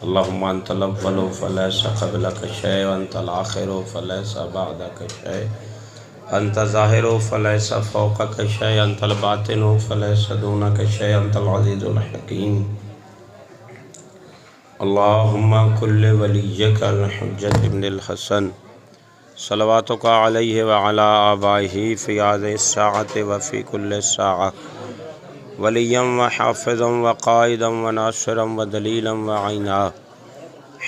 اللهم أنت الأول فليس قبلك شيء وأنت الآخر فليس بعدك شيء أنت الظاهر فليس فوقك شيء أنت الباطن فليس دونك شيء أنت العزيز الحكيم. اللهم كل وليك الحجة بن الحسن صلواتك عليه وعلى آبائه في هذه الساعة وفي كل ساعة وليا وحافظا وقائدا وناصرا ودليلا وعينا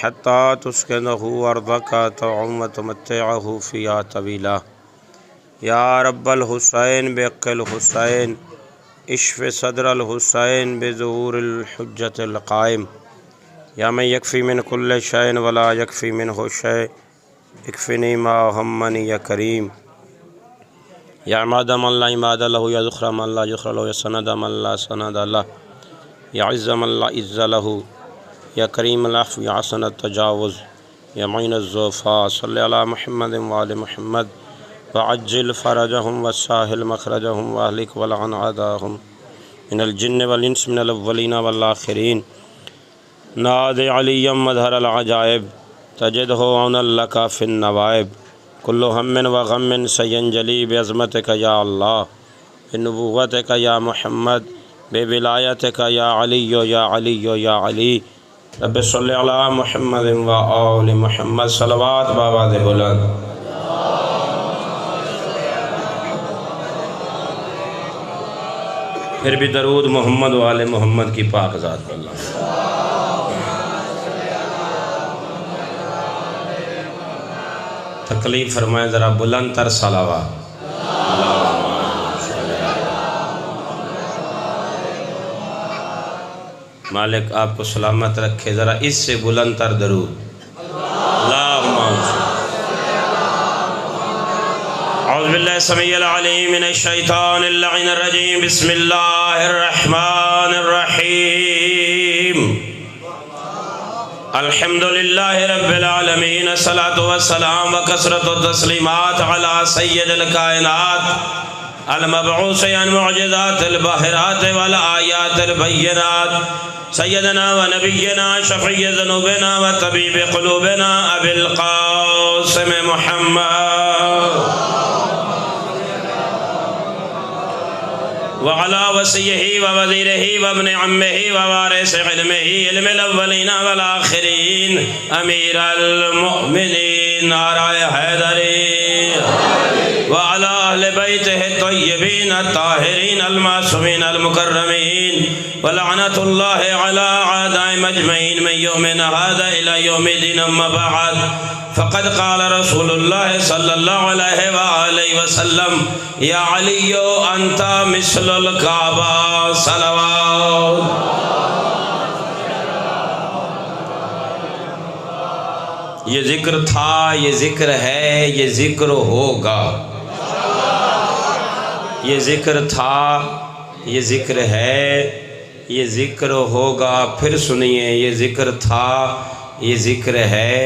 حتى تسكنه أرضك طوعا وتمتعه فيها طويلا. يا رب الحسين بحق الحسين اشف صدر الحسين بظهور الحجة القائم. يا من يكفي من كل شيء ولا يكفي منه شيء اكفني ما همني يا كريم. يا عماد من لا عماد له، يا ذخر من لا ذخر له، يا سند من لا سند له، يا عز من لا عز له، يا كريم العفو، يا حسن التجاوز، يا معين الزوفا. صل على محمد وآل محمد وعجل فرجهم وسهل مخرجهم واهلك ولعن أعداءهم من الجن والإنس من الأولين والآخرين. نادي عليا مظهر العجائب تجده عونا لك في النوائب. كل هم وغم سينجلي بعظمتك يا الله، بنبوتك يا محمد، بولایتك يا علي يا علي يا علي. رب صل على محمد وآل محمد صلوات بآواز بلند. پھر بھی درود محمد و آل محمد کی پاک ذات پر اللہ. تکلیف فرمائیں ذرا بلند تر صلوات. مالک آپ کو سلامت رکھے، ذرا اس سے بلند تر درود. اللہم اعوذ باللہ السمیع العلیم من الشیطان اللعین الرجیم. بسم اللہ الرحمن الرحیم. الحمدللہ رب العالمین، الصلاة والسلام وکثرت التسلیمات علی سید الکائنات المبعوث عن معجزات الباہرات والآیات البینات سیدنا و نبینا شفیع ذنوبنا و طبیب قلوبنا ابی القاسم محمد وعلى وصيه ووزيره وابن عمه ووارث علمه علم الأولين والآخرين أمير المؤمنين نعرہ حیدری وعلى أهل بيته الطيبين الطاهرين المعصومين المكرمين ولعنة الله على أعدائهم أجمعين من يومنا هذا إلى يوم الدين. أما بعد فقد قال رسول الله صلى الله عليه وآله وسلم يا علي أنت مثل الكعبة صلوات. یہ ذکر تھا، یہ ذکر ہے، یہ ذکر ہوگا. یہ ذکر تھا، یہ ذکر ہے، یہ ذکر ہوگا. پھر سنیے، یہ ذکر تھا، یہ ذکر ہے،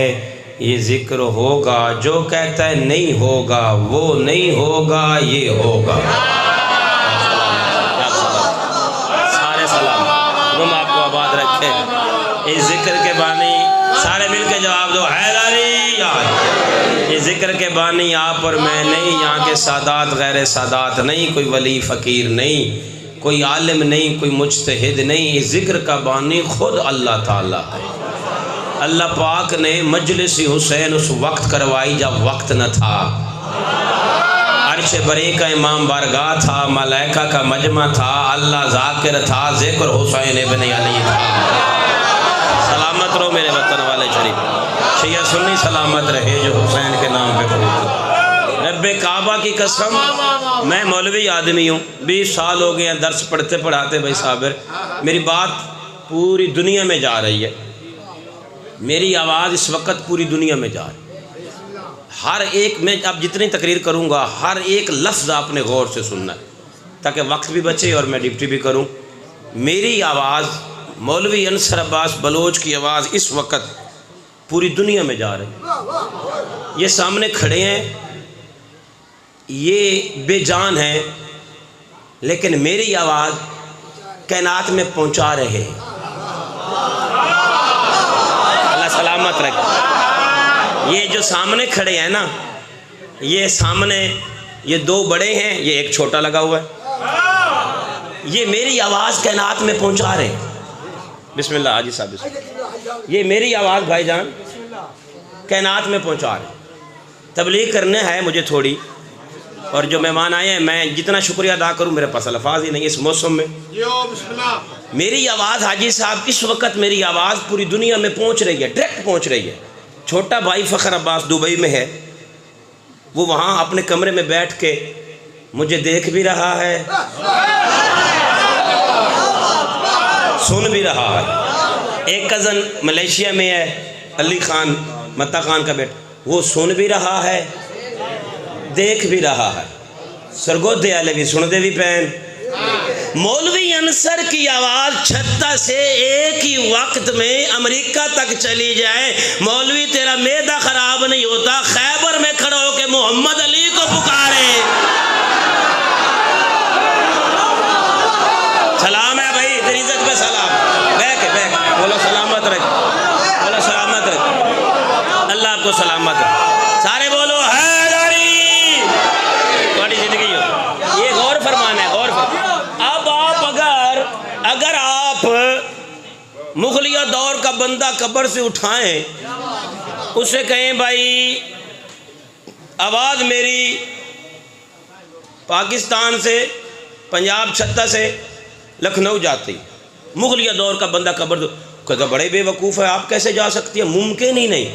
یہ ذکر ہوگا. جو کہتا ہے نہیں ہوگا وہ نہیں ہوگا، یہ ہوگا. سارے سلام، تم آپ کو آباد رکھے. اس ذکر کے بانی سارے مل کے جواب دو، حیدری یاد. یہ ذکر کے بانی آپ اور میں نہیں، یہاں کے سادات غیر سادات نہیں، کوئی ولی فقیر نہیں، کوئی عالم نہیں، کوئی مجتہد نہیں. اس ذکر کا بانی خود اللہ تعالیٰ ہے. اللہ پاک نے مجلس حسین اس وقت کروائی جب وقت نہ تھا. عرش بری کا امام بارگاہ تھا، ملائکہ کا مجمع تھا، اللہ ذاکر تھا، ذکر حسین ابن علی تھا. سلامت رہو میرے وطن والے شریف، شیعہ سنی سلامت رہے جو حسین کے نام پہ پڑھتے. رب کعبہ کی قسم، میں مولوی آدمی ہوں، 20 سال ہو گئے ہیں درس پڑھتے پڑھاتے. بھائی صابر، میری بات پوری دنیا میں جا رہی ہے، میری آواز اس وقت پوری دنیا میں جا رہی ہے. ہر ایک میں اب جتنی تقریر کروں گا ہر ایک لفظ آپ نے غور سے سننا ہے تاکہ وقت بھی بچے اور میں ڈیوٹی بھی کروں. میری آواز، مولوی انصر عباس بلوچ کی آواز اس وقت پوری دنیا میں جا رہی ہے. یہ سامنے کھڑے ہیں، یہ بے جان ہیں، لیکن میری آواز کائنات میں پہنچا رہے ہیں. سلامت رکھے۔ یہ جو سامنے کھڑے ہیں نا، یہ سامنے یہ دو بڑے ہیں، یہ ایک چھوٹا لگا ہوا ہے، یہ میری آواز کائنات میں پہنچا رہے ہیں۔ بسم اللہ حاجی صاحب، بسم اللہ۔ یہ میری آواز بھائی جان کائنات میں پہنچا رہے ہیں۔ تبلیغ کرنے ہے مجھے تھوڑی، اور جو مہمان آئے ہیں میں جتنا شکریہ ادا کروں میرے پاس الفاظ ہی نہیں اس موسم میں۔ میری آواز حاجی صاحب اس وقت میری آواز پوری دنیا میں پہنچ رہی ہے، ڈائریکٹ پہنچ رہی ہے۔ چھوٹا بھائی فخر عباس دبئی میں ہے، وہ وہاں اپنے کمرے میں بیٹھ کے مجھے دیکھ بھی رہا ہے، سن بھی رہا ہے۔ ایک کزن ملیشیا میں ہے، علی خان متا خان کا بیٹا، وہ سن بھی رہا ہے دیکھ بھی رہا ہے۔ سرگودے والے بھی سن دے بھی پین۔ مولوی انصر کی آواز چھتا سے ایک ہی وقت میں امریکہ تک چلی جائے، مولوی تیرا معدہ خراب نہیں ہوتا، خیبر میں کھڑا ہو کے محمد علی کو پکارے۔ سلام ہے بھائی، تیری عزت پہ سلام۔ بیک بولو سلامت رکھ، بولو سلامت رکھ، اللہ آپ کو سلامت رکھ۔ سارے بولو حیدری، تھوڑی زندگی ہو۔ یہ غور فرمانا ہے، غور فرمانا۔ اب آپ اگر آپ مغلیہ دور کا بندہ قبر سے اٹھائیں، اسے کہیں بھائی آواز میری پاکستان سے، پنجاب چھتہ سے لکھنؤ جاتی، مغلیہ دور کا بندہ قبر سے، کہتا بڑے بے وقوف ہے، آپ کیسے جا سکتی ہیں؟ ممکن ہی نہیں۔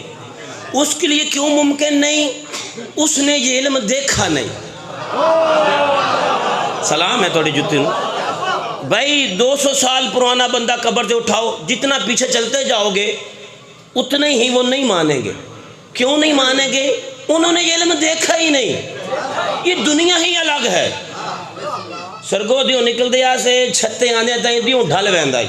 اس کے لیے کیوں ممکن نہیں؟ اس نے یہ علم دیکھا نہیں۔ سلام ہے تھوڑی جتن بھائی، 200 سال پرانا بندہ قبر سے اٹھاؤ، جتنا پیچھے چلتے جاؤ گے اتنے ہی وہ نہیں مانیں گے۔ کیوں نہیں مانیں گے؟ انہوں نے یہ علم دیکھا ہی نہیں، یہ دنیا ہی الگ ہے۔ سرگو دیوں نکل دیا سے چھتے آنے تائیں دیوں ڈھال ویندہ ہی،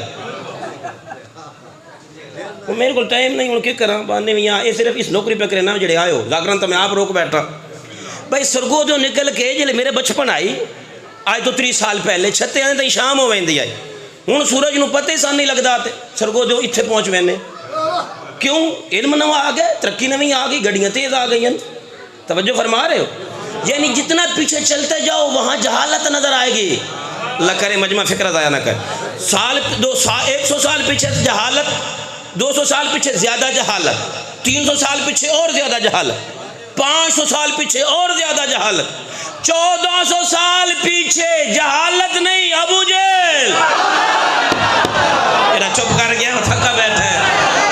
میرے کو ٹائم نہیں ہوں، کیا کراں باندھے میں یہاں، یہ صرف اس نوکری پہ کرے نام جڑے آئے ہو زاگران تو میں آپ روک بیٹھا بھائی۔ سرگو دیوں نکل کے جلے میرے بچپن آئی، آج تو 30 سال پہلے چھتے آنے تائیں شام ہو ویندی آئی، ہوں سورج نو پتے سان نہیں لگتا آتے، سرگو دیوں اتھے پہنچ وینے۔ کیوں؟ علم نو آ گئے، ترقی نویں آ گئی، گڑیاں تیز آ گئی ہیں۔ توجہ فرما رہے ہو؟ یعنی جتنا پیچھے چلتے جاؤ وہاں جہالت نظر آئے گی۔ اللہ کرے مجمع فکر ضائع نہ کرے۔ 100 سال پیچھے جہالت، 200 سال پیچھے زیادہ جہالت، 300 سال پیچھے اور زیادہ جہالت، 500 سال پیچھے اور زیادہ جہالت، 1400 سال پیچھے جہالت نہیں ابو جہل میرا چپ کر گیا، تھکا بیٹھا ہے۔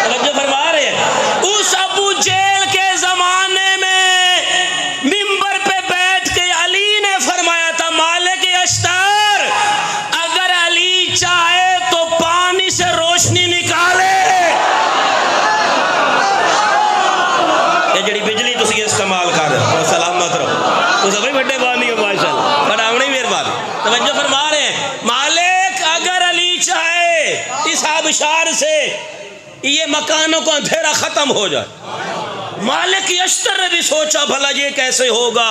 توجہ فرما رہے ہیں؟ اس ابو جہل کے زمانے میں منبر پہ بیٹھ کے علی نے فرمایا تھا مالک اشتر اگر علی چاہے تو پانی سے روشنی نکالے۔ یہ جڑی بجلی تسی استعمال کر رہے ہو، سلامت رہو، تو سبھی بڑے بانی ہو ماشاءاللہ، بڑا ہمیں مہربان۔ توجہ فرما رہے ہیں؟ مالک اگر علی چاہے اس آبشار سے یہ مکانوں کو اندھیرا ختم ہو جائے۔ مالک اشتر نے بھی سوچا بھلا یہ کیسے ہوگا،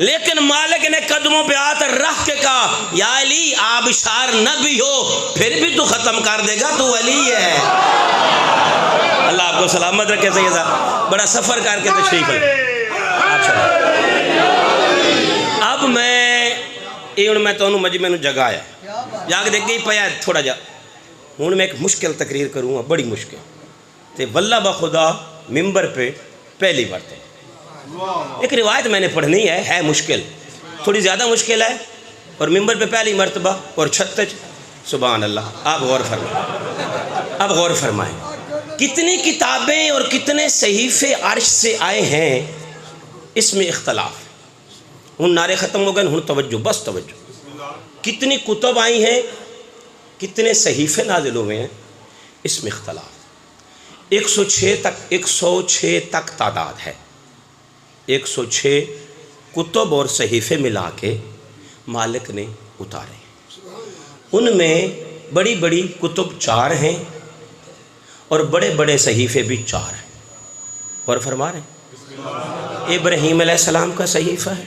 لیکن مالک نے قدموں پہ ہاتھ رکھ کے کہا یا علی آبشار نہ بھی ہو پھر بھی تو ختم کر دے گا، تو علی ہے۔ اللہ آپ کو سلامت رکھے سیدہ، بڑا سفر کر کے تشریف ہے۔ اچھا اب میں تو مجمع نو جگایا جا کے دیکھ گئی پیا تھوڑا جا، ہوں میں ایک مشکل تقریر کروں گا، بڑی مشکل تے واللہ بخدا ممبر پہ پہلی بار تھے۔ ایک روایت میں نے پڑھنی ہے مشکل، تھوڑی زیادہ مشکل ہے، اور ممبر پہ پہلی مرتبہ اور چھتج، سبحان اللہ۔ آپ غور فرمائیں، اب غور فرمائیں کتنی کتابیں اور کتنے صحیفے عرش سے آئے ہیں، اس میں اختلاف۔ ہن نعرے ختم ہو گئے، ہن توجہ، بس توجہ۔ کتنی کتب آئی ہیں، کتنے صحیفے نازل ہوئے ہیں، اس میں اختلاف۔ 106 تک تعداد ہے، 106 کتب اور صحیفے ملا کے مالک نے اتارے۔ ان میں بڑی بڑی کتب 4 ہیں اور بڑے بڑے صحیفے بھی 4 ہیں۔ اور فرما رہے ہیں ابراہیم علیہ السلام کا صحیفہ ہے،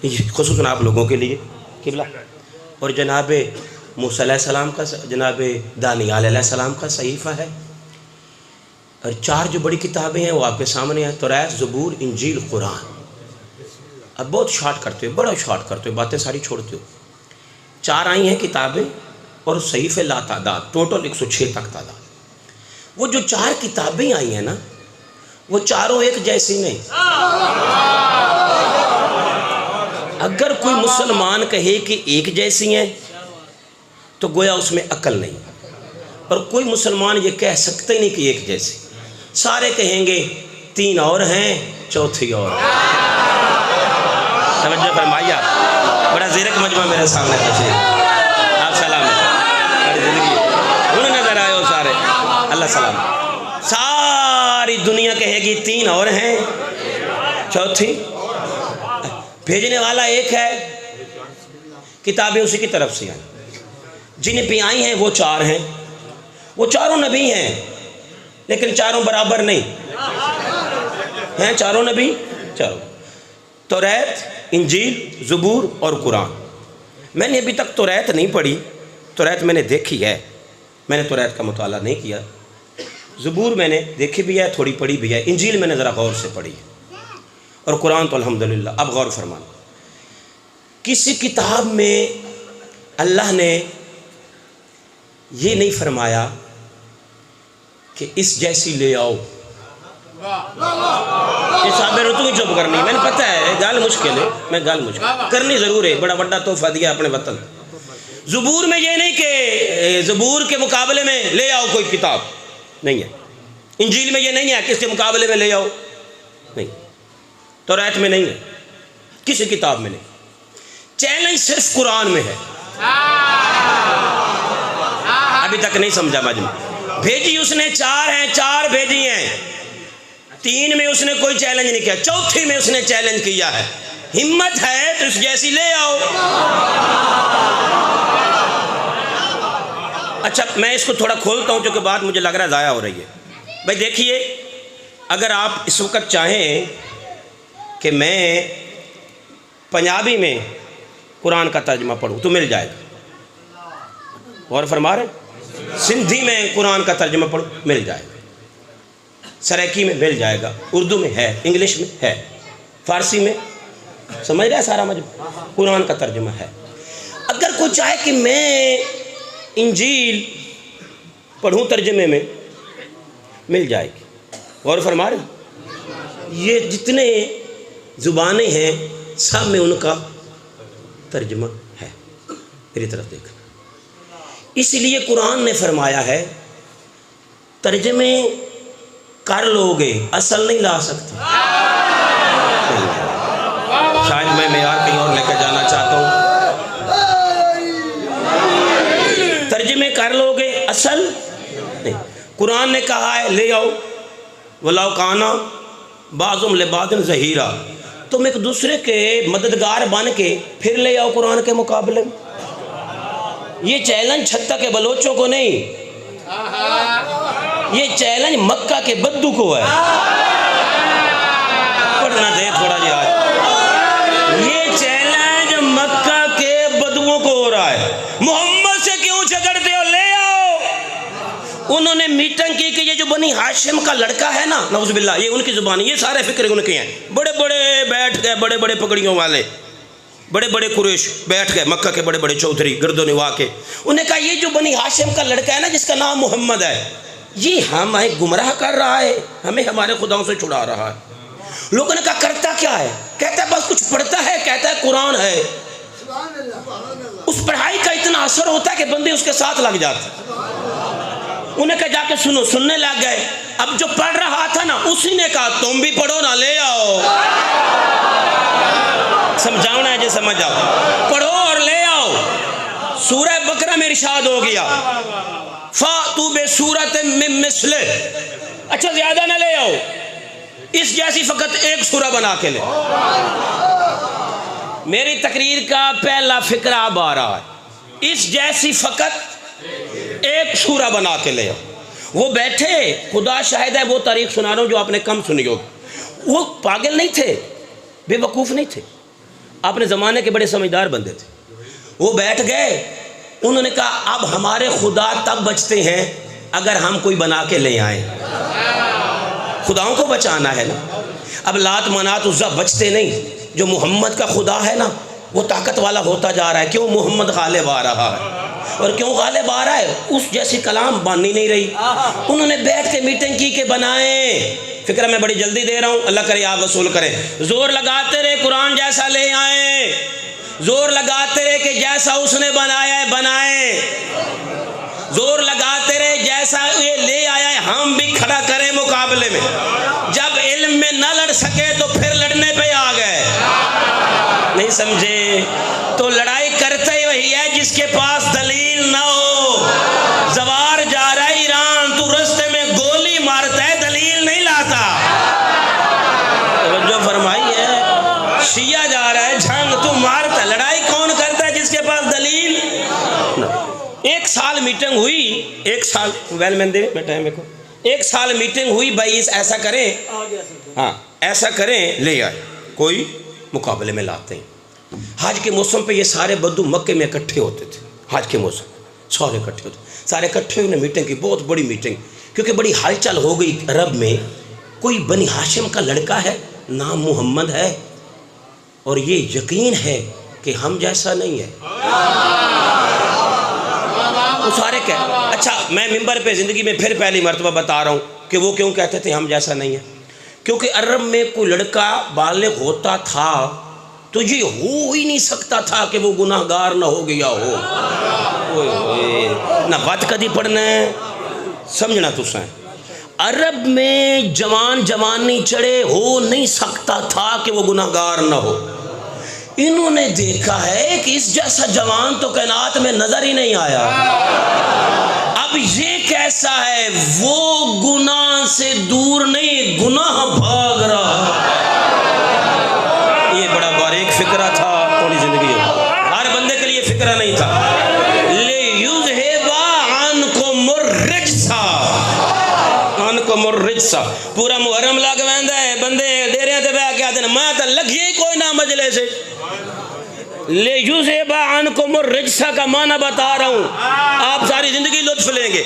یہ خصوصاً آپ لوگوں کے لیے قبلہ، اور جناب موسیٰ علیہ السلام کا، جناب دانیال علیہ السلام کا صحیفہ ہے، اور 4 جو بڑی کتابیں ہیں وہ آپ کے سامنے ہیں، توریت، زبور، انجیل، قرآن۔ اب بہت شارٹ کرتے ہو، بڑا شارٹ کرتے ہو، باتیں ساری چھوڑتے ہو۔ 4 آئی ہیں کتابیں اور صحیفے لا تعداد، ٹوٹل 106 تک تعداد۔ وہ جو 4 کتابیں آئی ہیں نا، وہ چاروں ایک جیسی نہیں۔ اگر کوئی مسلمان کہے کہ ایک جیسی ہیں تو گویا اس میں عقل نہیں، اور کوئی مسلمان یہ کہہ سکتے ہی نہیں کہ ایک جیسی۔ سارے کہیں گے 3 اور ہیں، چوتھی اور۔ توجہ فرمائیے، بڑا زیرک مجمع میرے سامنے تشریف، آپ سلام بڑی زندگی انہیں نظر آئے ہو سارے، اللہ سلام۔ ساری دنیا کہے گی 3 اور ہیں، چوتھی۔ بھیجنے والا ایک ہے، کتابیں اسی کی طرف سے آئیں، جنہیں بھی آئی ہیں وہ 4 ہیں۔ وہ چاروں نبی ہیں لیکن چاروں برابر نہیں ہیں، چاروں نبی چاروں۔ توریت، انجیل، زبور اور قرآن۔ میں نے ابھی تک توریت نہیں پڑھی، توریت میں نے دیکھی ہے، میں نے توریت کا مطالعہ نہیں کیا۔ زبور میں نے دیکھی بھی ہے، تھوڑی پڑھی بھی ہے۔ انجیل میں نے ذرا غور سے پڑھی ہے، اور قرآن تو الحمدللہ۔ اب غور فرمانا، کسی کتاب میں اللہ نے یہ نہیں فرمایا کہ اس جیسی لے آؤ۔ یہ صاحب رتو ہی چپ کرنی، میں نے پتہ ہے گال مشکل ہے، میں گال مشکل کرنی ضرور ہے، بڑا بڑا تحفہ دیا اپنے وطن۔ زبور میں یہ نہیں کہ زبور کے مقابلے میں لے آؤ کوئی کتاب، نہیں ہے۔ انجیل میں یہ نہیں ہے کہ اس کے مقابلے میں لے آؤ، نہیں۔ توریت میں نہیں ہے، کسی کتاب میں نہیں۔ چیلنج صرف قرآن میں ہے۔ ابھی تک نہیں سمجھا مجمع۔ بھیجی اس نے 4 ہیں، 4 بھیجی ہیں، 3 میں اس نے کوئی چیلنج نہیں کیا، چوتھی میں اس نے چیلنج کیا ہے۔ ہمت ہے تو اس جیسی لے آؤ۔ اچھا میں اس کو تھوڑا کھولتا ہوں کیونکہ بات مجھے لگ رہا ہے ضائع ہو رہی ہے۔ بھائی دیکھیے، اگر آپ اس وقت چاہیں کہ میں پنجابی میں قرآن کا ترجمہ پڑھوں تو مل جائے گا، غور فرما رہے ہیں؟ سندھی میں قرآن کا ترجمہ پڑھوں مل جائے گا، سرائکی میں مل جائے گا، اردو میں ہے، انگلش میں ہے، فارسی میں، سمجھ رہے ہیں سارا مجموعہ قرآن کا ترجمہ ہے۔ اگر کوئی چاہے کہ میں انجیل پڑھوں ترجمے میں، مل جائے گی، غور فرما رہے ہیں؟ یہ جتنے زبانیں ہیں سب میں ان کا ترجمہ ہے۔ میری طرف دیکھنا، اس لیے قرآن نے فرمایا ہے ترجمے کر لوگے اصل نہیں لا سکتے۔ شاید میں معیار کہیں اور لے کر جانا چاہتا ہوں۔ ترجمے کر لوگے اصل نہیں۔ قرآن نے کہا ہے لے آؤ، وَلَوْ كَانَ بَعْضُهُمْ لِبَعْضٍ ظَهِيرًا، تم ایک دوسرے کے مددگار بن کے پھر لے آؤ قرآن کے مقابلے میں۔ یہ چیلنج چھتہ کے بلوچوں کو نہیں، یہ چیلنج مکہ کے بدو کو ہے۔ پڑھنا دے تھوڑا جی آج، یہ چیلنج مکہ کے بدووں کو ہو رہا ہے۔ محمد سے کیوں جھگڑتے ہو، لے آؤ۔ انہوں نے میٹنگ کی کہ یہ جو بنی ہاشم کا لڑکا ہے نا، نعوذ باللہ، یہ ان کی زبان ہے، یہ سارے فکر ان کے ہیں، بڑے بڑے بیٹھ گئے، بڑے بڑے پگڑیوں والے، بڑے بڑے قریش بیٹھ گئے، مکہ کے بڑے بڑے چودھری گرد و نواح کے۔ انہوں نے کہا یہ جو بنی ہاشم کا لڑکا ہے نا جس کا نام محمد ہے، یہ ہمیں گمراہ کر رہا ہے، ہمیں ہمارے خداؤں سے چھڑا رہا ہے۔ لوگوں نے کہا کرتا کیا ہے؟ کہتا ہے بس کچھ پڑھتا ہے، کہتا ہے قرآن ہے۔ اس پڑھائی کا اتنا اثر ہوتا ہے کہ بندے اس کے ساتھ لگ جاتے۔ انہیں کہا جا کے سنو، سننے لگ گئے۔ اب جو پڑھ رہا تھا نا اسی نے کہا تم بھی پڑھو نا، لے آؤ۔ سمجھاؤنا ہے جی، سمجھ جاؤ، پڑھو اور لے آؤ۔ سورہ بقرہ میں ارشاد ہو گیا فَأْتُوا بِسُورَةٍ مِّن مِّثْلِهِ، اچھا زیادہ نہ لے آؤ، اس جیسی فقط ایک سورہ بنا کے لے۔ میری تقریر کا پہلا فقرہ اب آ رہا ہے، اس جیسی فقط ایک سورہ بنا کے لے آؤ۔ وہ بیٹھے، خدا شاہد ہے وہ تاریخ سنا رہا ہوں جو آپ نے کم سنی ہوگی، وہ پاگل نہیں تھے، بے وقوف نہیں تھے، اپنے زمانے کے بڑے سمجھدار بندے تھے۔ وہ بیٹھ گئے، انہوں نے کہا اب ہمارے خدا تب بچتے ہیں اگر ہم کوئی بنا کے لے آئیں۔ خداؤں کو بچانا ہے نا. اب لات منات عزا بچتے نہیں. جو محمد کا خدا ہے نا وہ طاقت والا ہوتا جا رہا ہے. کیوں؟ محمد غالب آ رہا ہے. اور کیوں غالب آ رہا ہے؟ اس جیسی کلام بانی نہیں رہی. انہوں نے بیٹھ کے میٹنگ کی کہ بنائیں. فکر میں بڑی جلدی دے رہا ہوں, اللہ کرے آپ وصول کریں. زور لگاتے رہے قرآن جیسا لے آئیں. زور لگاتے رہے کہ جیسا اس نے بنایا ہے بنائیں. زور لگاتے رہے جیسا یہ لے آیا ہے ہم بھی کھڑا کریں مقابلے میں. جب علم میں نہ لڑ سکے تو پھر لڑنے پہ آ گئے. نہیں سمجھے؟ تو لڑائی کرتے ہی وہی ہے جس کے پاس دلیل نہ ہو. زوار جا رہا ہے ایران, تو رستے میں گولی مارتا ہے, دلیل نہیں لاتا. توجہ فرمائی ہے. شیعہ جا رہا ہے جھنگ, تو مارتا ہے. لڑائی کون کرتا ہے؟ جس کے پاس دلیل نہ. 1 سال میٹنگ ہوئی, 1 سال ویل مین دے بیٹا ہے میرے کو. 1 سال میٹنگ ہوئی بھائی ایسا کریں, ہاں ایسا کریں, لے آئے کوئی مقابلے میں لاتے ہیں. حج کے موسم پہ یہ سارے بدو مکے میں اکٹھے ہوتے تھے. حج کے موسم سارے اکٹھے ہوتے, سارے اکٹھے ہوئے میٹنگ کی, بہت بڑی میٹنگ, کیونکہ بڑی ہلچل ہو گئی عرب میں. کوئی بنی ہاشم کا لڑکا ہے, نام محمد ہے, اور یہ یقین ہے کہ ہم جیسا نہیں ہے. وہ سارے کہہ, اچھا میں ممبر پہ زندگی میں پھر پہلی مرتبہ بتا رہا ہوں کہ وہ کیوں کہتے تھے ہم جیسا نہیں ہے. کیونکہ عرب میں کوئی لڑکا بالغ ہوتا تھا تو یہ ہو ہی نہیں سکتا تھا کہ وہ گناہ گار نہ ہو گیا ہو. نہ بات کدی پڑھنا ہے, سمجھنا تو سائیں. عرب میں جوان جوانی چڑھے ہو نہیں سکتا تھا کہ وہ گناہ گار نہ ہو. انہوں نے دیکھا ہے کہ اس جیسا جوان تو کائنات میں نظر ہی نہیں آیا. اب یہ کیسا ہے؟ وہ گناہ سے دور نہیں, گناہ بھاگ رہا. یہ بڑا باریک فکرہ تھا تھوڑی زندگی ہے, ہر بندے کے لیے فکرہ نہیں تھا. لِيُذْهِبَ عَنْكُمُ الرِّجْسَ, عَنْكُمُ الرِّجْسَ. پورا محرم لگ ویندا ہے, بندے ڈیرے تے بیٹھ کے آتے ہیں میں تے لگی ہی کوئی نہ مجلے سے. لِيُذْهِبَ عَنْكُمُ الرِّجْسَ کا معنی بتا رہا ہوں, آپ ساری زندگی لطف لیں گے.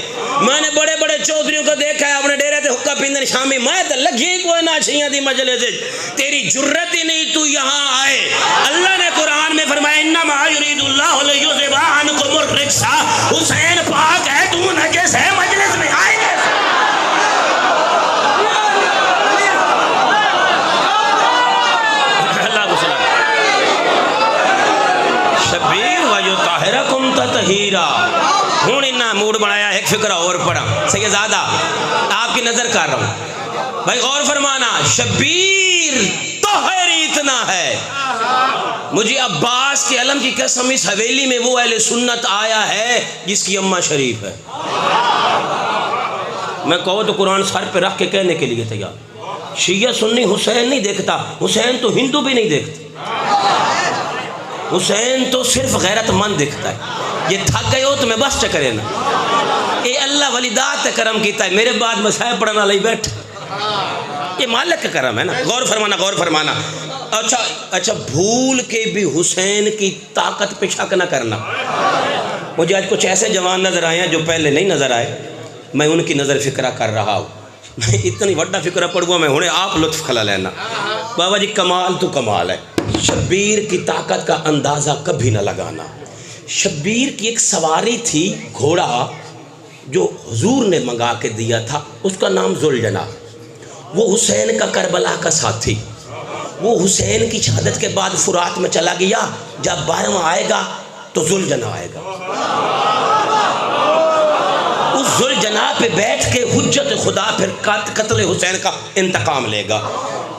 میں نے بڑے بڑے چودھریوں کو دیکھا ہے اپنے ڈیرے تے حقہ پیندن شامی, میں تے لگی ہی کوئی نہ چھیاں دی مجلے سے. تیری جرت ہی نہیں تو یہاں آئے. اللہ نے قرآن میں فرمایا انما یرید اللہ لیذھب عنکم الرجس. حسین پاک ہے, تو نجس ہے, مجلس میں آئے گے. اللہ کو سلام. شبیر ویطہرکم تطہیرا. ہوں انہا موڈ بنایا, ایک فکرہ اور پڑھا. سیدزادہ آپ کی نظر کر رہا ہوں بھائی, غور فرمانا. شبیر طاہر اتنا ہے, مجھے عباس کے علم کی قسم اس حویلی میں وہ اہل سنت آیا ہے جس کی اماں شریف ہے. میں کہو تو قرآن سر پہ رکھ کے کہنے کے لیے تیار. شیعہ سنی حسین نہیں دیکھتا, حسین تو ہندو بھی نہیں دیکھتا. حسین تو صرف غیرت مند دکھتا ہے. یہ تھک گئے ہو تو میں بس چکرے نا, اے اللہ ولیدات کرم کیتا ہے, میرے بعد مسائب پڑھنا لئی بیٹھ. یہ مالک کا کرم ہے نا. غور فرمانا, غور فرمانا. اچھا بھول کے بھی حسین کی طاقت پہ شک نہ کرنا. مجھے آج کچھ ایسے جوان نظر آئے ہیں جو پہلے نہیں نظر آئے, میں ان کی نظر فکرہ کر رہا ہوں. میں اتنی وڈا فکرہ پڑھوں میں ہونے آپ لطف کھلا لینا. بابا جی کمال تو کمال ہے. شبیر کی طاقت کا اندازہ کبھی نہ لگانا. شبیر کی ایک سواری تھی, گھوڑا, جو حضور نے منگا کے دیا تھا, اس کا نام ذوالجناح. وہ حسین کا کربلا کا ساتھی. وہ حسین کی شہادت کے بعد فرات میں چلا گیا. جب 12واں آئے گا تو ذوالجناح آئے گا. اس ذوالجناح پہ بیٹھ کے حجت خدا پھر قتل حسین کا انتقام لے گا.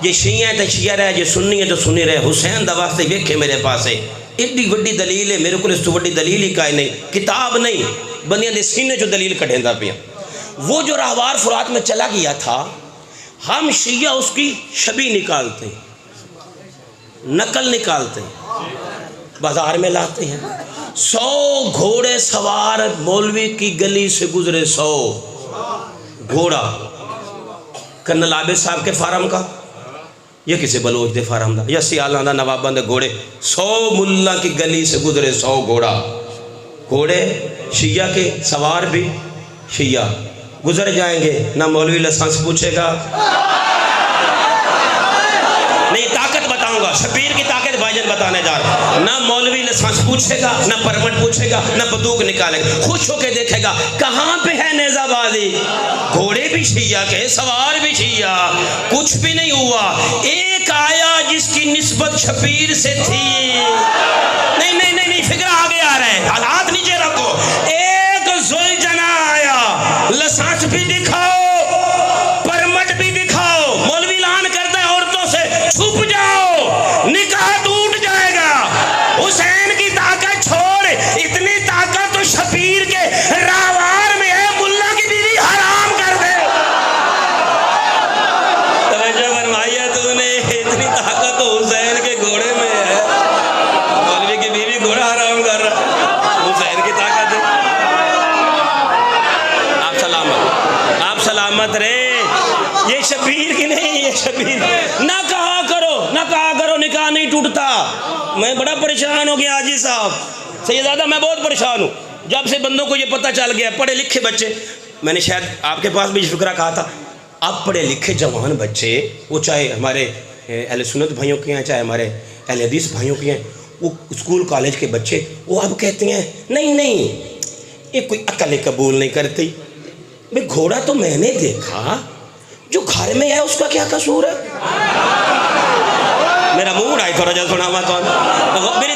یہ شیعہ ہے تو شیعہ رہے, یہ سنی ہے تو سنی رہے. حسین دا واسطے ویکھے میرے پاس ہے ایڈی وڈی دلیل ہے, میرے کو اس تو وڈی دلیل ہی کائے نہیں, کتاب نہیں, بندیاں دے سینے جو دلیل کٹھیں دا پیا. وہ جو راہوار فرات میں چلا گیا تھا, ہم شیعہ اس کی شبیہ نکالتے ہیں, نقل نکالتے ہیں, بازار میں لاتے ہیں. 100 گھوڑے سوار مولوی کی گلی سے گزرے, 100 گھوڑا. کرنل عابد صاحب کے فارم کا, یہ کسی بلوچ دے فارم دا, یا سیالان دا نوابان دے گھوڑے. 100 ملا کی گلی سے گزرے, 100 گھوڑا. گھوڑے شیعہ کے, سوار بھی شیعہ. گزر جائیں گے, نہ مولوی لسانس پوچھے گا شبیر کی طاقت بھائی جان بتانے جا رہا، نہ مولوی لسانس پوچھے گا، نہ پرمٹ پوچھے گا، نہ بندوق نکالے گا، خوش ہو کے دیکھے گا کہاں پہ ہے نیزہ بازی، گھوڑے بھی شیعہ کے، سوار بھی شیعہ، کچھ بھی نہیں ہوا۔ ایک آیا جس کی نسبت شبیر سے تھی، نہیں فکر آگے آ رہے ہیں، حالات نیچے رکھو۔ ایک ذوالجنا آیا، لسانس بھی دکھاؤ، پرمٹ بھی دکھاؤ، مولوی اعلان کرتا ہے عورتوں سے چھپ جاؤ، نکاح ٹوٹ جائے گا۔ حسین کی طاقت چھوڑ، اتنی طاقت تو شبیر کے راوار میں ہے، ملا کی بیوی حرام کر دے۔ توجہ فرمائیے تو نے، اتنی طاقت تو حسین کے گھوڑے میں ہے، مولوی کی بیوی گھوڑا حرام کر رہا، حسین کی طاقت ہے۔ آپ سلامت رہے، یہ شبیر کی نہیں، یہ شبیر نہ کہا کرو نکاح نہیں ٹوٹتا۔ میں بڑا پریشان ہو گیا حاجی صاحب، سیدزادہ میں بہت پریشان ہوں، جب سے بندوں کو یہ پتہ چل گیا، پڑھے لکھے بچے، میں نے شاید آپ کے پاس بھی یہ فکرہ کہا تھا، اب پڑھے لکھے جوان بچے، وہ چاہے ہمارے اہل سنت بھائیوں کے ہیں، چاہے ہمارے اہل حدیث بھائیوں کے ہیں، وہ اسکول کالج کے بچے، وہ اب کہتے ہیں نہیں یہ کوئی عقل قبول نہیں کرتی، بھئی گھوڑا تو میں نے دیکھا، جو گھر میں ہے اس کا کیا قصور ہے؟ میرا موڈ آئی تھوڑا جا سنا ہوا کون، میری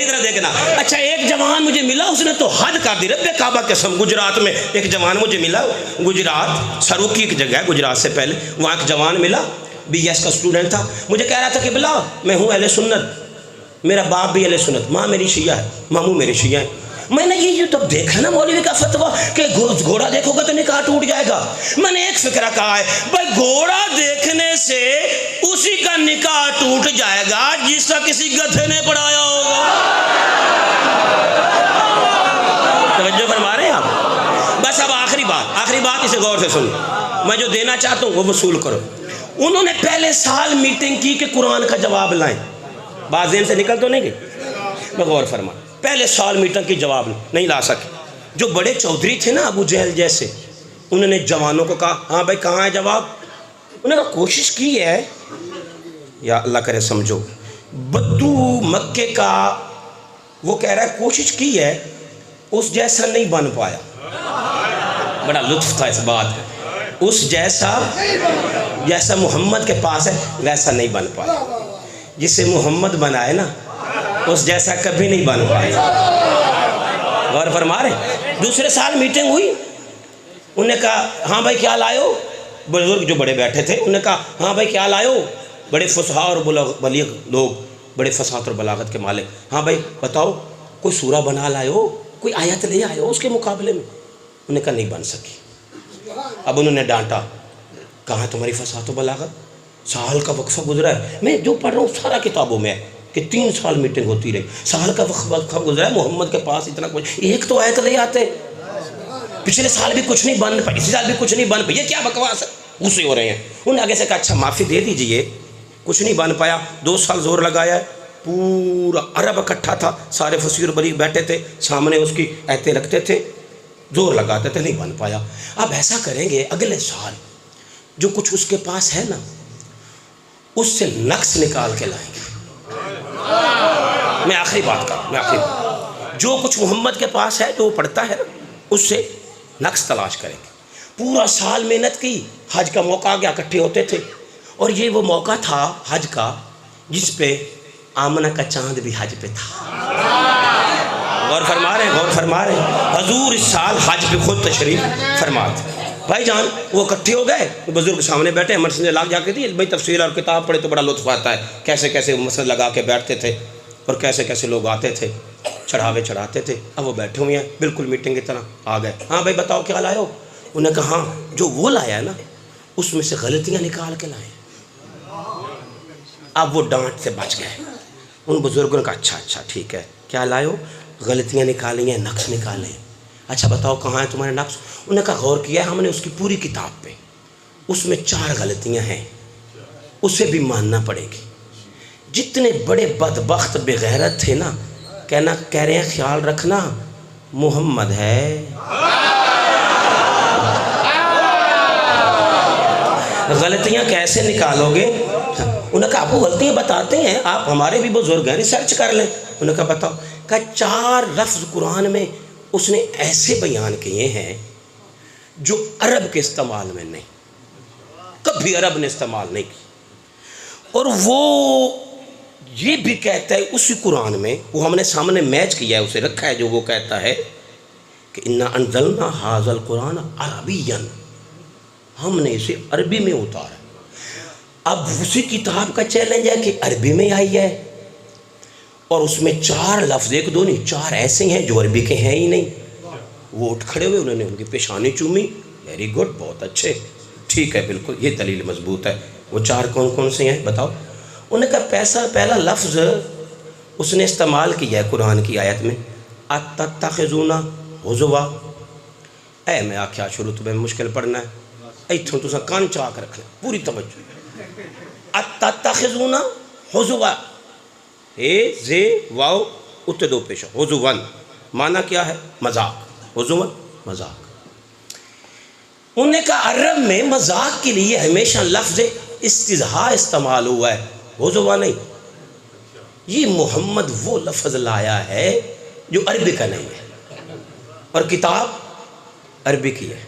طرف دیکھنا۔ اچھا ایک جوان مجھے ملا، اس نے تو حد کر دی، رب کعبہ قسم، گجرات میں ایک جوان مجھے ملا، گجرات سروکی کی جگہ ہے گجرات سے پہلے، وہاں ایک جوان ملا، بی ایس کا اسٹوڈنٹ تھا، مجھے کہہ رہا تھا کہ بلا میں ہوں اہل سنت، میرا باپ بھی اہل سنت، ماں میری شیعہ ہے، ماموں میرے شیعہ ہیں۔ میں نے یہ تب دیکھا نا مولوی کا فتویٰ کہ گھوڑا دیکھو گا تو نکاح ٹوٹ جائے گا، میں نے ایک فکرہ کہا ہے بھائی گھوڑا دیکھنے سے اسی کا نکاح ٹوٹ جائے گا جس کا کسی گدھے نے پڑھایا ہوگا۔ توجہ فرما رہے ہیں آپ؟ بس اب آخری بات اسے غور سے سنو، میں جو دینا چاہتا ہوں وہ وصول کرو۔ انہوں نے پہلے سال میٹنگ کی کہ قرآن کا جواب لائیں، بات ذہن سے نکل تو نہیں گئی، میں غور فرما، پہلے سال میٹنگ کی جواب نہیں لا سکے۔ جو بڑے چودھری تھے نا ابو جہل جیسے، انہوں نے جوانوں کو کہا ہاں بھائی کہاں ہے جواب، انہوں نے کوشش کی ہے، یا اللہ کرے سمجھو، بدو مکے کا وہ کہہ رہا ہے کوشش کی ہے، اس جیسا نہیں بن پایا۔ بڑا لطف تھا اس بات میں، اس جیسا محمد کے پاس ہے ویسا نہیں بن پایا، جسے محمد بنائے نا اس جیسا کبھی نہیں بن پائے۔ غور فرما رہے؟ دوسرے سال میٹنگ ہوئی، انہوں نے کہا ہاں بھائی کیا لائے ہو، بزرگ جو بڑے بیٹھے تھے انہوں نے کہا ہاں بھائی کیا لائے ہو، بڑے فصحاء اور بلیغ لوگ، بڑے فصاحت اور بلاغت کے مالک، ہاں بھائی بتاؤ کوئی سورہ بنا لائے ہو، کوئی آیت لے آئے ہو اس کے مقابلے میں، انہوں نے کہا نہیں بن سکی۔ اب انہوں نے ڈانٹا، کہاں تمہاری فصاحت و بلاغت، سال کا وقفہ گزرا ہے، میں جو پڑھ رہا ہوں سارا کتابوں میں ہے کہ 3 سال میٹنگ ہوتی رہی، سال کا وقفہ گزرا ہے، محمد کے پاس اتنا کچھ، ایک تو آیت لے آتے، پچھلے سال بھی کچھ نہیں بن پائی، اسی سال بھی کچھ نہیں بن پائی، یہ کیا بکواس ہے، غصے ہو رہے ہیں۔ انہوں نے آگے سے کہا اچھا معافی دے دیجئے، کچھ نہیں بن پایا، 2 سال زور لگایا ہے، پورا عرب اکٹھا تھا، سارے فصیح اور بلیغ بیٹھے تھے، سامنے اس کی ایتیں رکھتے تھے، زور لگاتے تھے، نہیں بن پایا۔ اب ایسا کریں گے اگلے سال جو کچھ اس کے پاس ہے نا اس سے نقص نکال کے لائیں گے۔ میں آخری بات کروں، جو کچھ محمد کے پاس ہے جو پڑھتا ہے نا اس سے نقص تلاش کریں گے۔ پورا سال محنت کی، حج کا موقع آ گیا، اکٹھے ہوتے تھے، اور یہ وہ موقع تھا حج کا جس پہ آمنہ کا چاند بھی حج پہ تھا۔ غور فرما رہے ہیں، حضور اس سال حج پہ خود تشریف فرما تھے۔ بھائی جان وہ اکٹھے ہو گئے، بزرگ سامنے بیٹھے، مسئلے لاگ جا کے تھی بھائی، تفسیر اور کتاب پڑھے تو بڑا لطف آتا ہے، کیسے کیسے مسئلے لگا کے بیٹھتے تھے اور کیسے کیسے لوگ آتے تھے، چڑھاوے چڑھاتے تھے۔ اب وہ بیٹھے ہوئے ہیں بالکل میٹنگ کی طرح، آ گئے، ہاں بھائی بتاؤ کیا لائے ہو، انہوں نے کہا ہاں جو وہ لایا ہے نا اس میں سے غلطیاں نکال کے لائے۔ اب وہ ڈانٹ سے بچ گئے، ان بزرگوں نے کہا اچھا ٹھیک ہے، کیا لائے ہو، غلطیاں نکالی ہیں، نقص نکالے ہیں، اچھا بتاؤ کہاں ہے تمہارے نقص، انہوں نے کہا غور کیا ہے ہم نے اس کی پوری کتاب پہ، اس میں 4 غلطیاں ہیں، اسے بھی ماننا پڑے گی۔ جتنے بڑے بدبخت بغیرت تھے نا کہہ رہے ہیں خیال رکھنا محمد ہے، غلطیاں کیسے نکالو گے، انہوں نے کہا آپ کو غلطیاں بتاتے ہیں، آپ ہمارے بھی بزرگ ہیں، ریسرچ کر لیں۔ انہوں نے کہا بتاؤ۔ کہا 4 لفظ قرآن میں اس نے ایسے بیان کیے ہیں جو عرب کے استعمال میں نہیں، کبھی عرب نے استعمال نہیں کی، اور وہ یہ بھی کہتا ہے اسی قرآن میں، وہ ہم نے سامنے میچ کیا ہے، اسے رکھا ہے، جو وہ کہتا ہے کہ انا انزلنا ھذا القرآن عربیا، ہم نے اسے عربی میں اتارا۔ اب اسی کتاب کا چیلنج ہے کہ عربی میں آئی ہے، اور اس میں 4 لفظ، 1 2 نہیں، 4 ایسے ہیں جو عربی کے ہیں ہی نہیں۔ وہ اٹھ کھڑے ہوئے، انہوں نے ان کی پیشانی چومی، ویری گڈ، بہت اچھے، ٹھیک ہے، بالکل یہ دلیل مضبوط ہے۔ وہ 4 کون کون سے ہیں بتاؤ؟ انہوں نے کہا پہلا لفظ اس نے استعمال کیا ہے قرآن کی آیت میں، اتتخذون ہزوا۔ اے میں آکھیا شروع تو میں مشکل پڑھنا ہے، ایتھوں تساں کان چاک رکھ لیں، پوری توجہ۔ اتتخذون ہزوا، اے زے واو اتے 2 پیش، ہزون معنی کیا ہے؟ مذاق، ہزون مذاق۔ انہوں نے کہا عرب میں مذاق کے لیے ہمیشہ لفظ استزہاء استعمال ہوا ہے، ہزوا نہیں۔ یہ محمد وہ لفظ لایا ہے جو عربی کا نہیں ہے، اور کتاب عربی کی ہے۔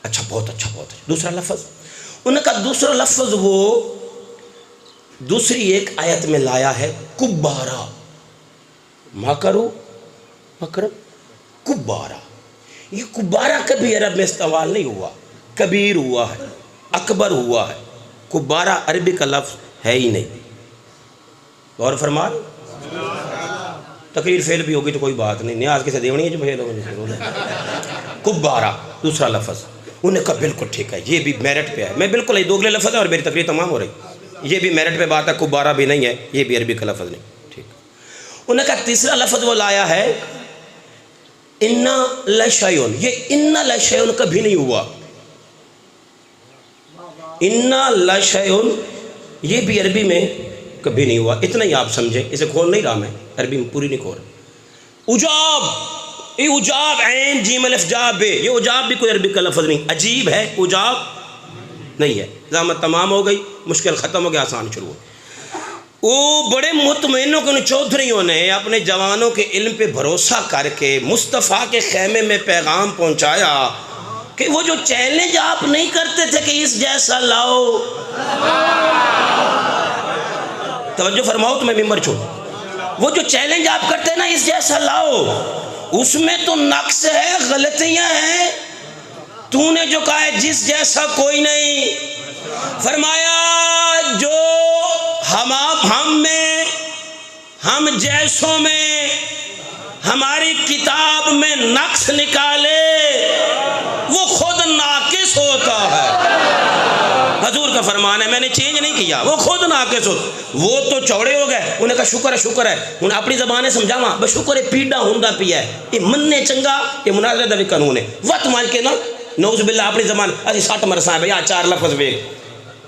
اچھا، بہت اچھا، بہت اچھا۔ دوسرا لفظ، انہوں نے کہا دوسرا لفظ وہ دوسری ایک آیت میں لایا ہے، کبارہ، مکرو مکرم کبارہ۔ یہ کبارہ کبھی عرب میں استعمال نہیں ہوا، کبیر ہوا ہے، اکبر ہوا ہے، کبارہ عربی کا لفظ ہے ہی نہیں۔ غور فرما، تقریر فیل بھی ہوگی تو کوئی بات نہیں، نیاز کسے دیونی ہے جو فیل ہوگی۔ کبارہ دوسرا لفظ، انہوں نے کہا بالکل ٹھیک ہے، یہ بھی میرٹ پہ ہے، میں بالکل یہ 2 اگلے لفظ ہیں اور میری تقریر تمام ہو رہی، یہ بھی میرٹ پہ بات ہے، کبارہ بھی نہیں ہے، یہ بھی عربی کا لفظ نہیں، ٹھیک۔ انہوں نے کہا تیسرا لفظ وہ لایا ہے انا لشیء، یہ انا لشیء کبھی نہیں ہوا، انا لشیء یہ بھی عربی میں کبھی نہیں ہوا۔ اتنا ہی آپ سمجھیں، اسے کھول نہیں رہا میں، عربی میں پوری نہیں کھول رہا۔ اجاب، یہ اجاب، عین جیم الف جا بے، یہ اجاب بھی کوئی عربی کا لفظ نہیں، عجیب ہے، اجاب نہیں ہے۔ زحمت تمام ہو گئی، مشکل ختم ہو گیا، آسان شروع ہو۔ وہ بڑے مطمئنوں کے چودھریوں نے اپنے جوانوں کے علم پہ بھروسہ کر کے مصطفیٰ کے خیمے میں پیغام پہنچایا کہ وہ جو چیلنج آپ نہیں کرتے تھے کہ اس جیسا لاؤ، توجہ فرماؤ تو میں ممبر چھوڑ، وہ جو چیلنج آپ کرتے ہیں نا اس جیسا لاؤ، اس میں تو نقص ہے، غلطیاں ہیں۔ تو نے جو کہا ہے جس جیسا کوئی نہیں، فرمایا جو ہم جیسوں میں ہماری کتاب میں نقص نکالے وہ خود ناقص ہوتا ہے۔ حضور کا فرمان ہے، میں نے چینج نہیں کیا، وہ خود ناقص ہوتا۔ وہ تو چوڑے ہو گئے، انہوں نے کہا شکر ہے شکر ہے، انہیں اپنی زبانیں سمجھاواں بس شکر ہے پیڈا ہوندا پیا ہے، یہ مننے چنگا، یہ مناظرہ دا بھی قانون ہے، وقت مان کے نا نعوذ باللہ اپنی زبان اسی 60 مرساں ہیں بھئی 4 لفظ بے۔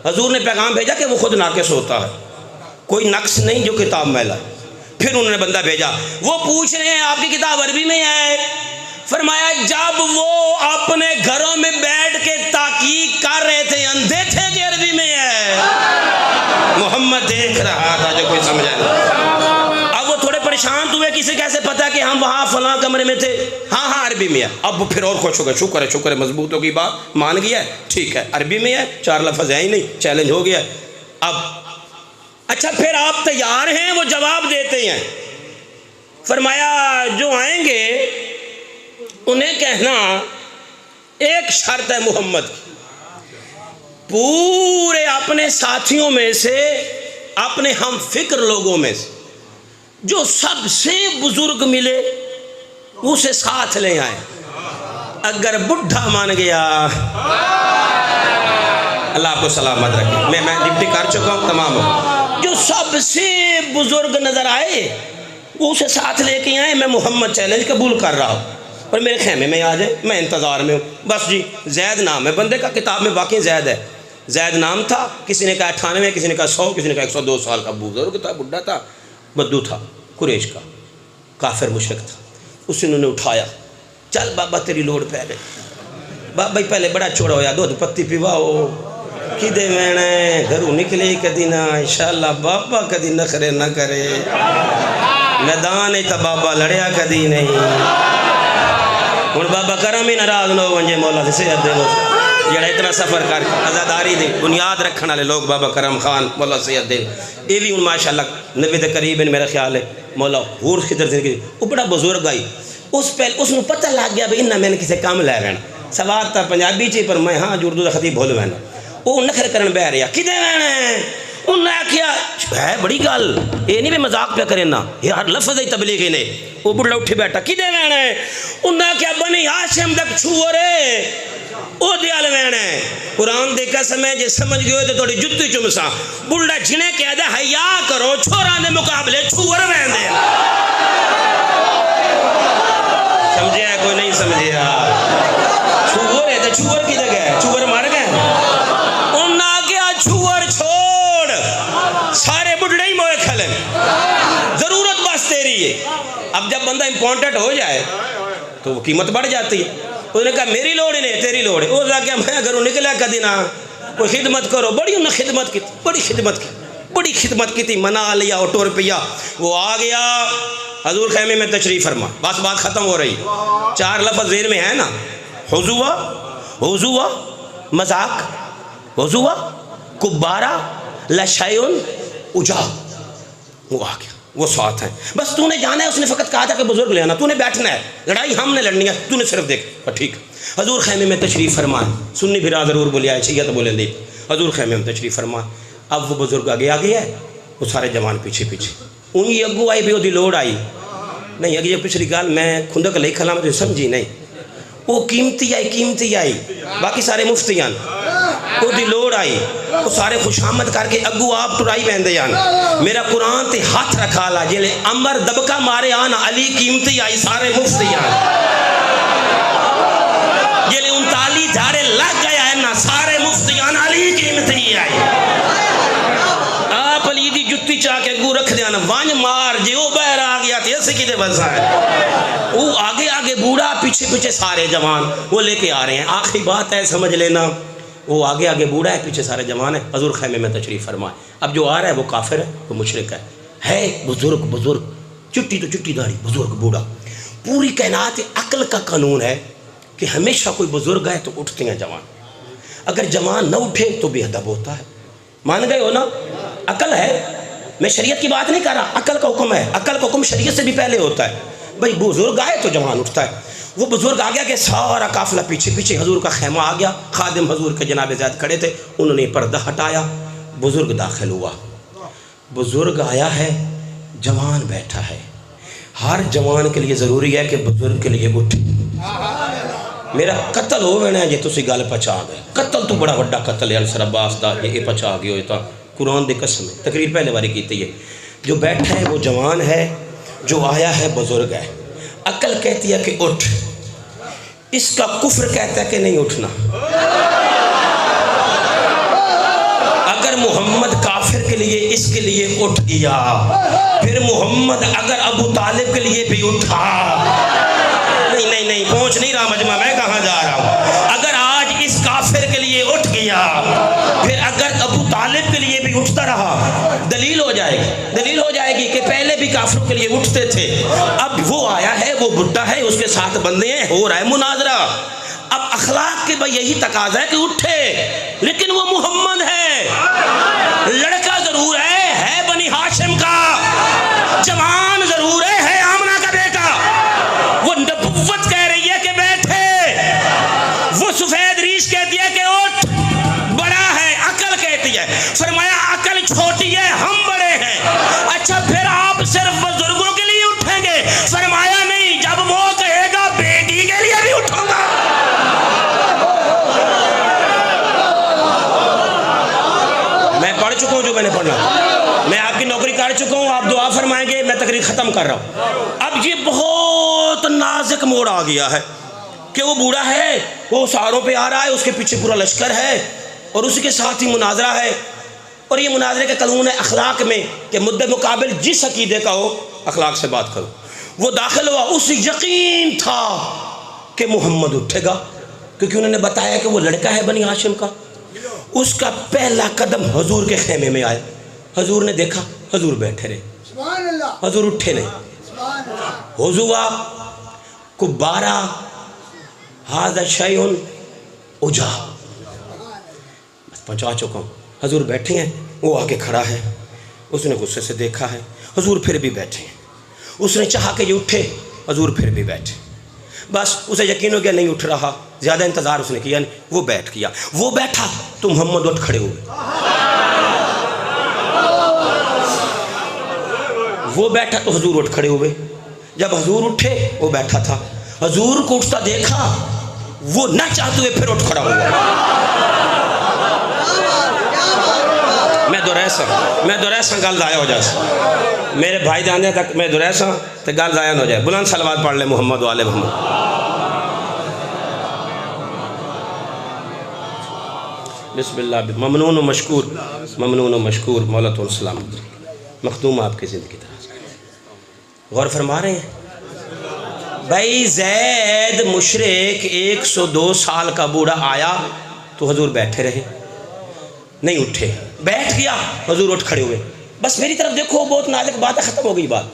حضور نے پیغام بھیجا کہ وہ خود ناقص ہوتا ہے، کوئی نقص نہیں جو کتاب میں لائے۔ پھر انہوں نے بندہ بھیجا، وہ پوچھ رہے ہیں آپ کی کتاب عربی میں ہے؟ فرمایا جب وہ اپنے گھروں میں بیٹھ کے تحقیق کر رہے تھے اندھے تھے کہ عربی میں ہے؟ محمد دیکھ رہا تھا جو کوئی سمجھا نہیں۔ اب وہ تھوڑے پریشان ہوئے، کسی کیسے پتا کہ ہم وہاں فلاں کمرے میں تھے؟ ہاں عربی میں ہے۔ اب پھر اور خوش ہو گئے، شکر ہے مضبوط ہو گئی بات، مان گیا ہے، ٹھیک ہے عربی میں ہے، 4 لفظ ہے ہی نہیں، چیلنج ہو گیا۔ اب اچھا پھر آپ تیار ہیں؟ وہ جواب دیتے ہیں، فرمایا جو آئیں گے انہیں کہنا ایک شرط ہے محمد کی، پورے اپنے ساتھیوں میں سے، اپنے ہم فکر لوگوں میں سے جو سب سے بزرگ ملے اسے ساتھ لے آئیں، اگر بڈھا مان گیا اللہ آپ کو سلامت رکھے، میں ڈپٹی کر چکا ہوں، تمام ہو، جو سب سے بزرگ نظر آئے وہ اسے ساتھ لے کے آئے، میں محمد چیلنج قبول کر رہا ہوں اور میرے خیمے میں آ جائے، میں انتظار میں ہوں۔ بس جی زید نام ہے بندے کا، کتاب میں واقعی زید ہے، زید نام تھا، کسی نے کہا 98، کسی نے کہا 100، کسی نے کہا 102 سال کا بزرگ تھا، بڈھا تھا، بدو تھا، قریش کا کافر مشرک تھا۔ اسے انہوں نے اٹھایا، چل بابا تیری لوڑ پہ گئی، بابا پہلے بڑا چھوڑا ہوا، دودھ پتی پیوا ہو، کدے وینا ہے گھروں نکلے کدی نہ انشاءاللہ بابا کدی نخرے نہ کرے میدان تا بابا لڑیا کدی نہیں ہن بابا کرم ہی ناراض نہ ہو ونجے مولا سے صحت دے جڑا اتنا سفر کر آزاداری دی بنیاد رکھنے والے لوگ بابا کرم خان مولا صحت دے یہ بھی ہن ماشاءاللہ 90 دے قریب میرا خیال ہے مولا ہور خدر زندگی وہ بڑا بزرگ آئی اس نو پتہ لگ گیا بھی انہاں میں نے کسے کام لے لینا سواد تا پنجابی چی پر میں ہاں اردو دا خطیب بول وینا وہ نخر کرن بہ رہا کدے وینا ہے انہیں آکھیا ہے بڑی گل یہ نہیں بھی مذاق پہ کرے نا یہ ہر لفظ ہی تبلیغی نے وہ بڑھا اٹھے بیٹھا کدے وینا ہے انہیں آکھیا بنی ہاشم دک چھوڑے او دیال وینا ہے قرآن دے قسم ہے جے سمجھ گئے تو تھوڑی جتی چمسا بڑھا جھنے کہہ دے حیا کرو چھوڑانے مقابلے چھوڑ وین دے سمجھے ہے کوئی نہیں سمجھے چھوڑ ہے تو چھوڑ کی جگہ ہے چھوڑ مار گئے انہیں آکھیا چھوڑ چھوڑ سارے بڑھڑے ہی موئے کھلیں ضرورت بس تیری ہے اب جب بندہ امپورٹنٹ ہو جائے تو وہ قیمت بڑھ جاتی ہے انہوں نے کہا میری لوڑ ہی نہیں تیری لوڑ ہے وہ کہا میں گھروں نکلا کدی نہ کوئی خدمت کرو بڑی انہوں نے خدمت کی بڑی خدمت کی تھی منا لیا آٹو روپیہ وہ آ گیا حضور خیمے میں تشریف فرما بس بات ختم ہو رہی 4 لفظ ذہن میں ہے نا حضوہ مذاق حضوہ کبارہ لشیون اجا وہ آ گیا وہ ساتھ ہیں بس تو نے جانا ہے اس نے فقط کہا تھا کہ بزرگ لے آنا تو نے بیٹھنا ہے لڑائی ہم نے لڑنی ہے تو نے صرف دیکھ ٹھیک حضور خیمے میں تشریف فرمائے سنی بھرا ضرور بولیا ہے چاہیے تو بولیں دے حضور خیمے میں تشریف فرمائے اب وہ بزرگ آگے ہے وہ سارے جوان پیچھے انہی اگو آئی بھی وہ دی لوڑ آئی نہیں اگے یہ پچھلی گال میں کھندک لئی کھلا میں تو سمجھی نہیں وہ قیمتی آئی باقی سارے مفتیان وہ دی لوڑ آئی وہ سارے خوش آمد کر کے اگو آپ ٹرائی بہندے جان میرا قرآن تے ہاتھ رکھا لا جلے امر دبکا مارے آنا علی قیمتی آئی سارے مفتیان جلے 39 جھاڑے لگ گیا ہے نا سارے مفتیان علی قیمتی آئی آپ علی دی جتی چاہ کے گو رکھ دیانا وانج مار جے وہ بہر آ گیا تھے ایسے کی دے بزا ہے وہ آگے بوڑھا پیچھے سارے جوان وہ لے کے آ رہے ہیں آخری بات ہے سمجھ لینا وہ آگے بوڑھا ہے پیچھے سارے جوان ہیں حضور خیمے میں تشریف فرمائے اب جو آ رہا ہے وہ کافر ہے وہ مشرک ہے بزرگ چٹی تو چٹی داڑھی بزرگ بوڑھا پوری کائنات عقل کا قانون ہے کہ ہمیشہ کوئی بزرگ ہے تو اٹھتے ہیں جوان اگر جوان نہ اٹھے تو بے ادب ہوتا ہے مان گئے ہو نا عقل ہے میں شریعت کی بات نہیں کر رہا عقل کا حکم ہے عقل کا حکم شریعت سے بھی پہلے ہوتا ہے بھائی بزرگ آئے تو جوان اٹھتا ہے وہ بزرگ آ گیا کہ سارا قافلہ پیچھے حضور کا خیمہ آ گیا خادم حضور کے جناب زید کھڑے تھے انہوں نے پردہ ہٹایا بزرگ داخل ہوا بزرگ آیا ہے جوان بیٹھا ہے ہر جوان کے لیے ضروری ہے کہ بزرگ کے لیے اٹھ میرا قتل ہو گیا جی تسی گل پچا گئے قتل تو بڑا وڈا قتل ہے انصر عباس دا یہ پچا گئے ہوئے تا قرآن دے قسم ہے تقریر پہلے باری کیتی ہے جو بیٹھا ہے وہ جوان ہے جو آیا ہے بزرگ ہے عقل کہتی ہے کہ اٹھ اس کا کفر کہتا ہے کہ نہیں اٹھنا اگر محمد کافر کے لیے اس کے لیے اٹھ گیا پھر محمد اگر ابو طالب کے لیے بھی اٹھا نہیں پہنچ نہیں رہا مجمع میں کہاں جا رہا ہوں اگر آج اس کافر کے لیے اٹھ گیا پھر اگر ابو طالب کے لیے بھی اٹھتا رہا دلیل ہو جائے گی کہ پہلے بھی کافروں کے لیے اٹھتے تھے اب وہ آیا ہے وہ بڈھا ہے اس کے ساتھ بندے ہیں ہو رہا ہے مناظرہ اب اخلاق کے بھائی یہی تقاضا ہے کہ اٹھے لیکن وہ محمد ہے لڑکا ضرور ہے بنی ہاشم کا جوان ضرور ہے آمنہ کا بیٹا وہ نبوت کہہ رہی ہے کہ بیٹھے وہ سفید ریش کہتی ہے کہ اٹھ بڑا ہے عقل کہتی ہے فرمایا عقل چھوٹی ہے ہم بڑے ہیں اچھا پھر آپ صرف بزرگوں کے لیے اٹھیں گے فرمایا نہیں جب وہ کہے گا بیٹی کے لیے بھی اٹھوں گا میں پڑھ چکا ہوں جو میں نے پڑھنا میں آپ کی نوکری کر چکا ہوں آپ دعا فرمائیں گے میں تقریر ختم کر رہا ہوں اب یہ بہت نازک موڑ آ گیا ہے کہ وہ بوڑھا ہے وہ ساروں پہ آ رہا ہے اس کے پیچھے پورا لشکر ہے اور اسی کے ساتھ ہی مناظرہ ہے اور یہ مناظرے کا قانون ہے اخلاق میں کہ مد مقابل جس عقیدے کا ہو اخلاق سے بات کرو وہ داخل ہوا اسے یقین تھا کہ محمد اٹھے گا کیونکہ انہوں نے بتایا کہ وہ لڑکا ہے بنی ہاشم کا اس کا پہلا قدم حضور کے خیمے میں آیا. حضور نے دیکھا حضور بیٹھے رہے, حضور اٹھے نہیں. حضوا کبارا ھذا شیء عجاب, پہنچا چکا ہوں. حضور بیٹھے ہیں, وہ آگے کھڑا ہے, اس نے غصے سے دیکھا ہے, حضور پھر بھی بیٹھے ہیں. اس نے چاہا کہ یہ اٹھے, حضور پھر بھی بیٹھے. بس اسے یقین ہو گیا نہیں اٹھ رہا, زیادہ انتظار اس نے کیا نہیں, وہ بیٹھ گیا. وہ بیٹھا تو محمد اٹھ کھڑے ہوئے. وہ بیٹھا تو حضور اٹھ کھڑے ہوئے. جب حضور اٹھے وہ بیٹھا تھا, حضور کو اٹھتا دیکھا, وہ نہ چاہتے ہوئے پھر اٹھ کھڑا ہوا. میں دوریسا گل ضائع ہو جائے, میرے بھائی جانے تک میں دوریسا تو گل ضائع نہ ہو جائے. بلند صلوات پڑھ لے محمد والے محمد. بسم اللہ. ممنون و مشکور, ممنون و مشکور. مولا تو السلام مخدوم آپ کی زندگی طرح. غور فرما رہے ہیں بھائی. زید مشرک 102 سال کا بوڑھا آیا تو حضور بیٹھے رہے, نہیں اٹھے. بیٹھ گیا, حضور اٹھ کھڑے ہوئے. بس میری طرف دیکھو, بہت نازک بات ہے, ختم ہو گئی بات.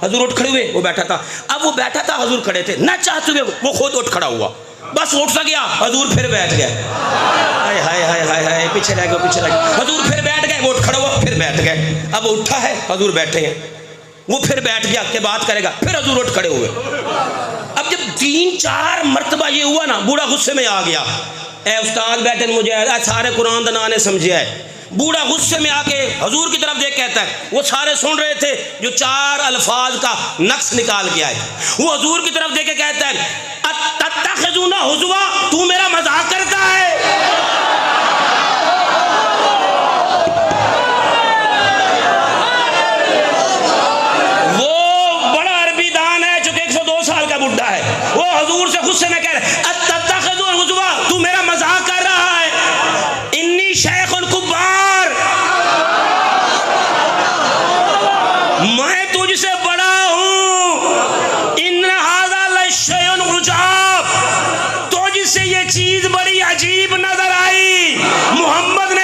حضور اٹھ کھڑے ہوئے, وہ بیٹھا تھا. اب وہ بیٹھا تھا, حضور کھڑے تھے, نہ چاہتے ہوئے وہ خود اٹھ کھڑا ہوا. بس اٹھ سا گیا, حضور پھر بیٹھ گئے. ہائے ہائے ہائے ہائے ہائے, پیچھے رہ گئے, پیچھے رہ گئے. حضور پھر بیٹھ گئے, وہ اٹھ کھڑا ہوا, پھر بیٹھ گئے. اب وہ اٹھا ہے, حضور بیٹھے ہیں, وہ پھر بیٹھ گیا کہ بات کرے گا, پھر حضور اٹھ کھڑے ہوئے. اب جب 3-4 مرتبہ یہ ہوا نا, بوڑھا غصے میں آ گیا. اے استاد بیٹھے مجھے سارے قرآن دنا نے سمجھا ہے. بوڑھا غصے میں آ کے حضور کی طرف دیکھ کہتا ہے, وہ سارے سن رہے تھے جو 4 الفاظ کا نقص نکال کے آئے. وہ حضور کی طرف دیکھ کے کہتا ہے اتتخذون حضوا, تو میرا مذاق کرتا ہے. وہ حضور سے غصے میں کہہ رہے اتتخذون حضوا, تو میرا مذاق کر رہا ہے. انی شیخ کبار, میں تجھ سے بڑا ہوں. ان ھذا لشیء عجاب, تجھ سے یہ چیز بڑی عجیب نظر آئی. محمد نے